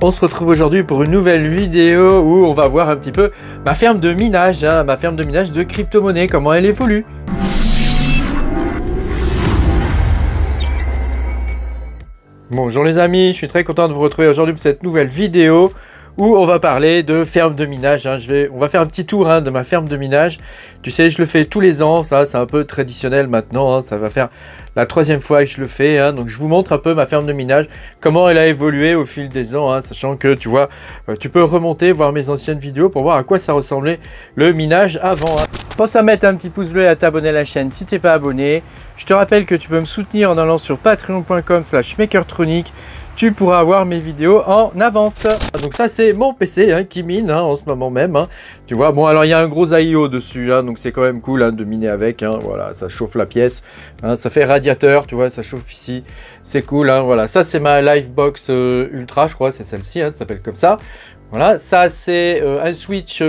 On se retrouve aujourd'hui pour une nouvelle vidéo où on va voir un petit peu ma ferme de minage, ma ferme de minage de crypto-monnaie, comment elle évolue. Bonjour les amis, je suis très content de vous retrouver aujourd'hui pour cette nouvelle vidéo où on va parler de ferme de minage. On va faire un petit tour de ma ferme de minage. Tu sais, je le fais tous les ans, ça c'est un peu traditionnel maintenant, ça va faire la 3e fois que je le fais. Donc je vous montre un peu ma ferme de minage, comment elle a évolué au fil des ans, sachant que tu vois, tu peux remonter, voir mes anciennes vidéos pour voir à quoi ça ressemblait le minage avant. Pense à mettre un petit pouce bleu et à t'abonner à la chaîne si tu n'es pas abonné. Je te rappelle que tu peux me soutenir en allant sur patreon.com/makertronic. Tu pourras avoir mes vidéos en avance. Donc ça c'est mon PC qui mine en ce moment même. Tu vois, bon alors il y a un gros AIO dessus, donc c'est quand même cool de miner avec. Voilà, ça chauffe la pièce, ça fait radiateur, tu vois, ça chauffe ici, c'est cool. Voilà, ça c'est ma Livebox Ultra, je crois, c'est celle-ci, ça s'appelle comme ça. Voilà, ça c'est un switch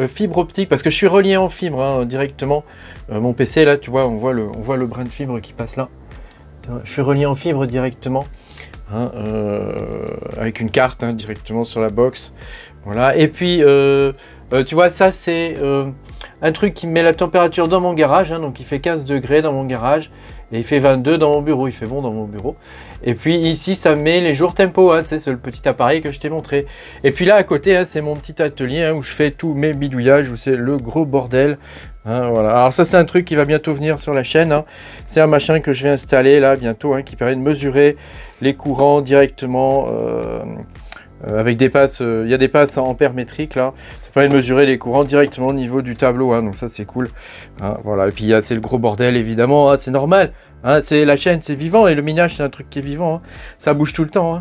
fibre optique parce que je suis relié en fibre directement. Mon PC là, tu vois, on voit le brin de fibre qui passe là. Je suis relié en fibre directement. Avec une carte directement sur la box, voilà. Et puis tu vois, ça c'est un truc qui met la température dans mon garage, donc il fait 15 degrés dans mon garage et il fait 22 dans mon bureau, il fait bon dans mon bureau. Et puis ici ça met les jours tempo, c'est le petit appareil que je t'ai montré. Et puis là à côté c'est mon petit atelier où je fais tous mes bidouillages, où c'est le gros bordel. Voilà. Alors ça c'est un truc qui va bientôt venir sur la chaîne, c'est un machin que je vais installer là bientôt, qui permet de mesurer les courants directement avec des passes, il y a des passes en ampères métriques là, ça permet de mesurer les courants directement au niveau du tableau, donc ça c'est cool. Voilà. Et puis c'est le gros bordel évidemment, c'est normal, c'est la chaîne, c'est vivant, et le minage c'est un truc qui est vivant, ça bouge tout le temps.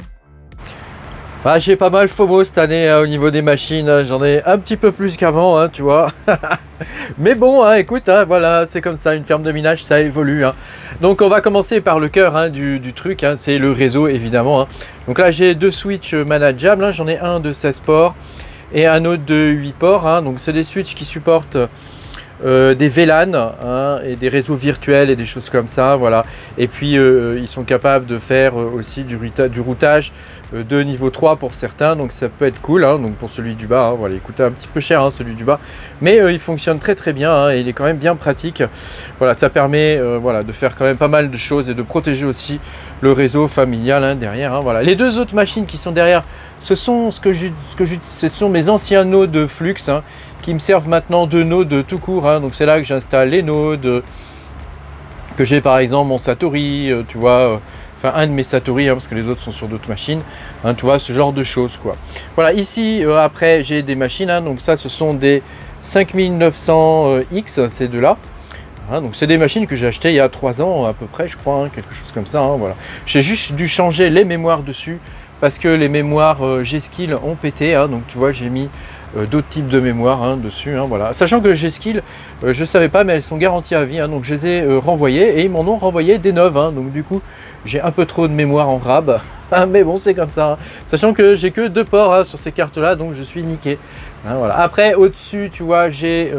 J'ai pas mal FOMO cette année au niveau des machines, j'en ai un petit peu plus qu'avant, tu vois. Mais bon, écoute, voilà, c'est comme ça, une ferme de minage, ça évolue. Donc on va commencer par le cœur du truc, c'est le réseau évidemment. Donc là j'ai 2 switches manageables, j'en ai un de 16 ports et un autre de 8 ports. Donc c'est des switches qui supportent des VLAN et des réseaux virtuels et des choses comme ça, voilà. Et puis ils sont capables de faire aussi du routage de niveau 3 pour certains, donc ça peut être cool. Donc pour celui du bas, voilà, il coûte un petit peu cher celui du bas, mais il fonctionne très très bien et il est quand même bien pratique. Voilà, ça permet voilà, de faire quand même pas mal de choses et de protéger aussi le réseau familial derrière. Voilà. Les 2 autres machines qui sont derrière, ce sont ce sont mes anciens nodes Flux qui me servent maintenant de nodes tout court. Donc c'est là que j'installe les nodes, que j'ai par exemple mon Satori, tu vois, enfin un de mes Satori, parce que les autres sont sur d'autres machines, tu vois, ce genre de choses quoi. Voilà, ici après j'ai des machines, donc ça ce sont des 5900X, ces deux-là. Donc c'est des machines que j'ai achetées il y a 3 ans à peu près, je crois, quelque chose comme ça. Voilà. J'ai juste dû changer les mémoires dessus parce que les mémoires G-Skill ont pété, donc tu vois, j'ai mis d'autres types de mémoire dessus, voilà. Sachant que G-Skill, je ne savais pas, mais elles sont garanties à vie, donc je les ai renvoyées et ils m'en ont renvoyé des neuves, donc du coup j'ai un peu trop de mémoire en rab, mais bon c'est comme ça, sachant que j'ai que 2 ports sur ces cartes là, donc je suis niqué. Voilà. Après au-dessus tu vois j'ai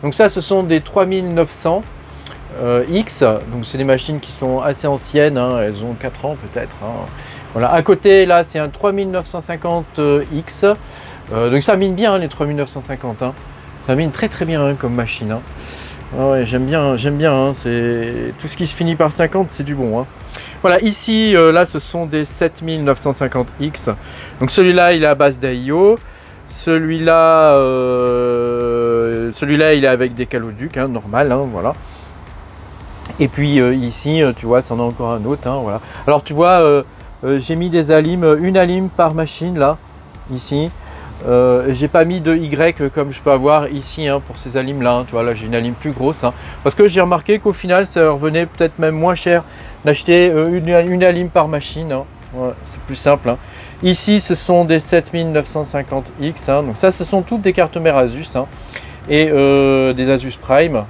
donc ça ce sont des 3900 X, donc c'est des machines qui sont assez anciennes, elles ont 4 ans peut-être. Voilà. À côté là c'est un 3950 X. Donc ça mine bien les 3950, ça mine très très bien comme machine. Ouais, j'aime bien, c'est tout ce qui se finit par 50, c'est du bon. Voilà, ici là ce sont des 7950X. Donc celui-là il est à base d'AIO, celui-là il est avec des caloducs, normal, voilà. Et puis ici tu vois, c'en a encore un autre, voilà. Alors tu vois, j'ai mis des alimes, une alime par machine là, ici. J'ai pas mis de Y comme je peux avoir ici pour ces alimes là, tu vois, là j'ai une alime plus grosse, parce que j'ai remarqué qu'au final ça revenait peut-être même moins cher d'acheter une alime par machine, ouais, c'est plus simple. Ici ce sont des 7950X, donc ça ce sont toutes des cartes mères Asus et des Asus Prime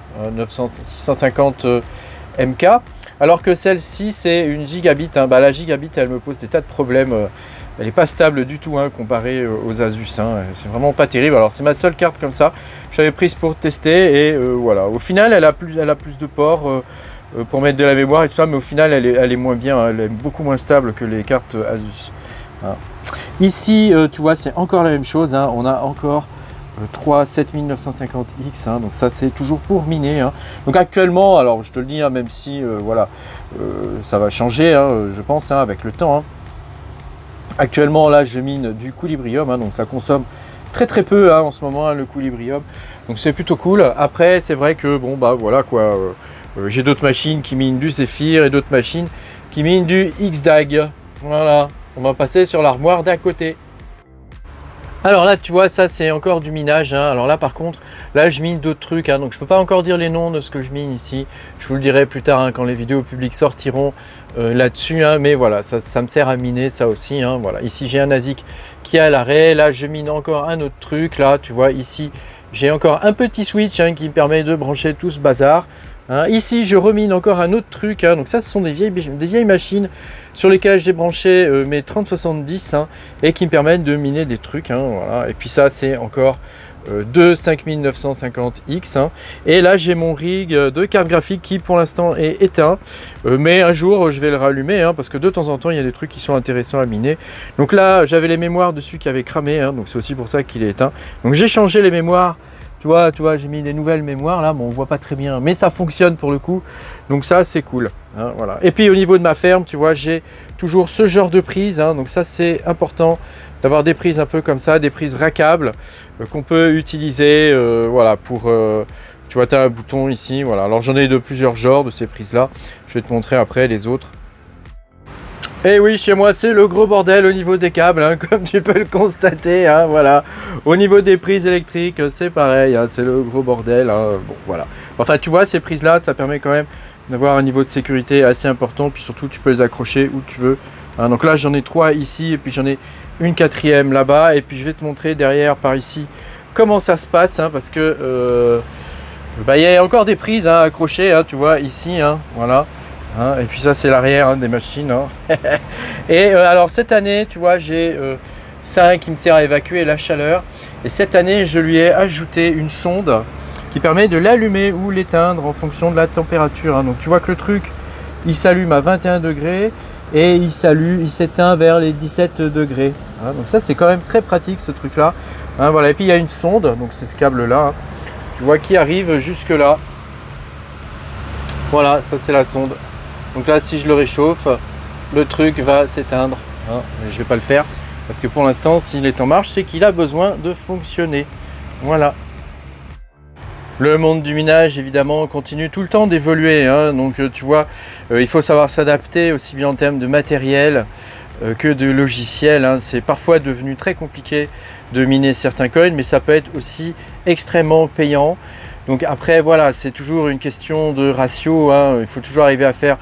650 MK, alors que celle-ci c'est une gigabit. La gigabit elle me pose des tas de problèmes. Elle n'est pas stable du tout comparée aux Asus, c'est vraiment pas terrible. Alors c'est ma seule carte comme ça, j'avais prise pour tester et voilà. Au final elle a plus de ports pour mettre de la mémoire et tout ça, mais au final elle est moins bien, elle est beaucoup moins stable que les cartes Asus. Ici, tu vois, c'est encore la même chose, hein. On a encore 3 7950X, hein. Donc ça c'est toujours pour miner, hein. Donc actuellement, alors je te le dis, hein, même si voilà, ça va changer, hein, je pense, hein, avec le temps, hein. Actuellement là je mine du Collybrium, hein, donc ça consomme très peu, hein, en ce moment, hein, le Collybrium, donc c'est plutôt cool. Après c'est vrai que bon bah voilà quoi, j'ai d'autres machines qui minent du Zephyr et d'autres machines qui minent du X-Dag. Voilà, on va passer sur l'armoire d'à côté. Alors là tu vois, ça c'est encore du minage, hein. Alors là par contre, là je mine d'autres trucs, hein. Donc je peux pas encore dire les noms de ce que je mine ici, je vous le dirai plus tard, hein, quand les vidéos publiques sortiront là-dessus, hein. Mais voilà, ça me sert à miner ça aussi, hein. Voilà, ici j'ai un ASIC qui est à l'arrêt, là je mine encore un autre truc, là tu vois, ici j'ai encore un petit switch, hein, qui me permet de brancher tout ce bazar, hein. Ici je remine encore un autre truc, hein. Donc ça ce sont des vieilles machines sur lesquels j'ai branché mes 3070, hein, et qui me permettent de miner des trucs, hein, voilà. Et puis ça c'est encore deux 5950X, hein. Et là j'ai mon rig de carte graphique qui pour l'instant est éteint, mais un jour je vais le rallumer, hein, parce que de temps en temps il y a des trucs qui sont intéressants à miner. Donc là j'avais les mémoires dessus qui avaient cramé, hein, donc c'est aussi pour ça qu'il est éteint. Donc j'ai changé les mémoires. Tu vois, j'ai mis des nouvelles mémoires là, bon on voit pas très bien, mais ça fonctionne pour le coup, donc ça c'est cool, hein, voilà. Et puis au niveau de ma ferme, tu vois, j'ai toujours ce genre de prise, hein, donc ça c'est important d'avoir des prises un peu comme ça, des prises rackables qu'on peut utiliser, voilà, pour, tu vois, tu as un bouton ici, voilà. Alors j'en ai de plusieurs genres de ces prises là, je vais te montrer après les autres. Et oui, chez moi, c'est le gros bordel au niveau des câbles, hein, comme tu peux le constater, hein, voilà. Au niveau des prises électriques, c'est pareil, hein, c'est le gros bordel, hein, bon, voilà. Enfin, tu vois, ces prises-là, ça permet quand même d'avoir un niveau de sécurité assez important, puis surtout, tu peux les accrocher où tu veux, hein. Donc là, j'en ai 3 ici, et puis j'en ai une 4e là-bas, et puis je vais te montrer derrière, par ici, comment ça se passe, hein, parce que, bah, y a encore des prises, hein, accrochées, hein, tu vois, ici, hein, voilà. Hein, et puis ça c'est l'arrière, hein, des machines, hein. Et alors cette année tu vois j'ai ça qui me sert à évacuer la chaleur, et cette année je lui ai ajouté une sonde qui permet de l'allumer ou l'éteindre en fonction de la température, hein. Donc tu vois que le truc il s'allume à 21 degrés et il s'éteint vers les 17 degrés, hein. Donc ça c'est quand même très pratique ce truc là, hein, voilà. Et puis il y a une sonde, donc c'est ce câble là, hein, tu vois, qui arrive jusque là, voilà, ça c'est la sonde. Donc là, si je le réchauffe, le truc va s'éteindre, hein. Mais je ne vais pas le faire parce que pour l'instant, s'il est en marche, c'est qu'il a besoin de fonctionner. Voilà. Le monde du minage, évidemment, continue tout le temps d'évoluer, hein. Donc tu vois, il faut savoir s'adapter aussi bien en termes de matériel que de logiciel, hein. C'est parfois devenu très compliqué de miner certains coins, mais ça peut être aussi extrêmement payant. Donc après voilà, c'est toujours une question de ratio, hein. Il faut toujours arriver à faire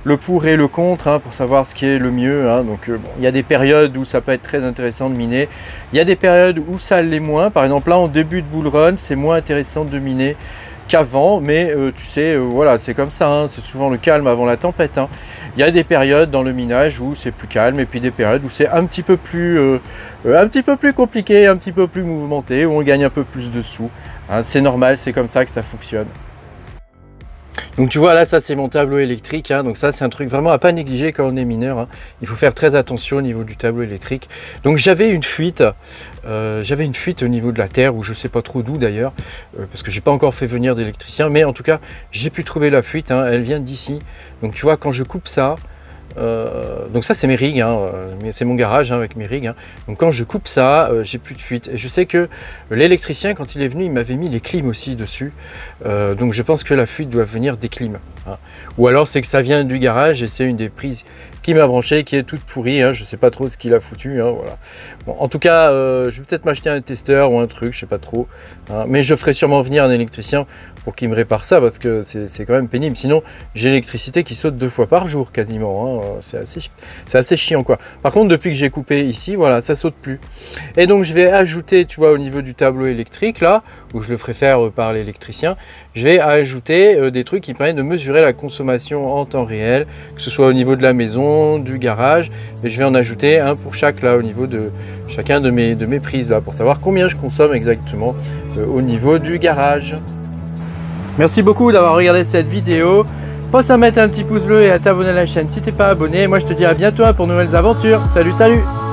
le pour et le contre, hein, pour savoir ce qui est le mieux, hein. Donc bon, il y a des périodes où ça peut être très intéressant de miner, il y a des périodes où ça l'est moins. Par exemple là en début de bull run, c'est moins intéressant de miner qu'avant, mais tu sais, voilà, c'est comme ça, hein. C'est souvent le calme avant la tempête, hein. Il y a des périodes dans le minage où c'est plus calme, et puis des périodes où c'est un petit peu plus compliqué, un petit peu plus mouvementé, où on gagne un peu plus de sous, hein. C'est normal, c'est comme ça que ça fonctionne. Donc tu vois là, ça c'est mon tableau électrique, hein. Donc ça c'est un truc vraiment à pas négliger quand on est mineur, hein. Il faut faire très attention au niveau du tableau électrique. Donc j'avais une fuite au niveau de la terre, ou je sais pas trop d'où d'ailleurs, parce que j'ai pas encore fait venir d'électricien, mais en tout cas j'ai pu trouver la fuite, hein. Elle vient d'ici. Donc tu vois, quand je coupe ça, donc ça c'est mes rigs, hein, c'est mon garage, hein, avec mes rigs, hein. Donc quand je coupe ça, j'ai plus de fuite. Et je sais que l'électricien, quand il est venu, il m'avait mis les clims aussi dessus, donc je pense que la fuite doit venir des clims, hein. Ou alors c'est que ça vient du garage et c'est une des prises qui m'a branché, qui est toute pourrie, hein. Je sais pas trop ce qu'il a foutu, hein, voilà. Bon, en tout cas, je vais peut-être m'acheter un testeur ou un truc, je sais pas trop, hein. Mais je ferai sûrement venir un électricien pour qu'il me répare ça, parce que c'est quand même pénible. Sinon j'ai l'électricité qui saute 2 fois par jour quasiment, hein. C'est assez chiant quoi. Par contre, depuis que j'ai coupé ici, voilà, ça saute plus. Et donc je vais ajouter, tu vois, au niveau du tableau électrique là, où je le ferai faire par l'électricien, je vais ajouter des trucs qui permettent de mesurer la consommation en temps réel, que ce soit au niveau de la maison, du garage, et je vais en ajouter un pour chaque là, au niveau de chacun de mes prises là, pour savoir combien je consomme exactement au niveau du garage. Merci beaucoup d'avoir regardé cette vidéo. Pense à mettre un petit pouce bleu et à t'abonner à la chaîne si t'es pas abonné. Moi je te dis à bientôt pour de nouvelles aventures. Salut, salut!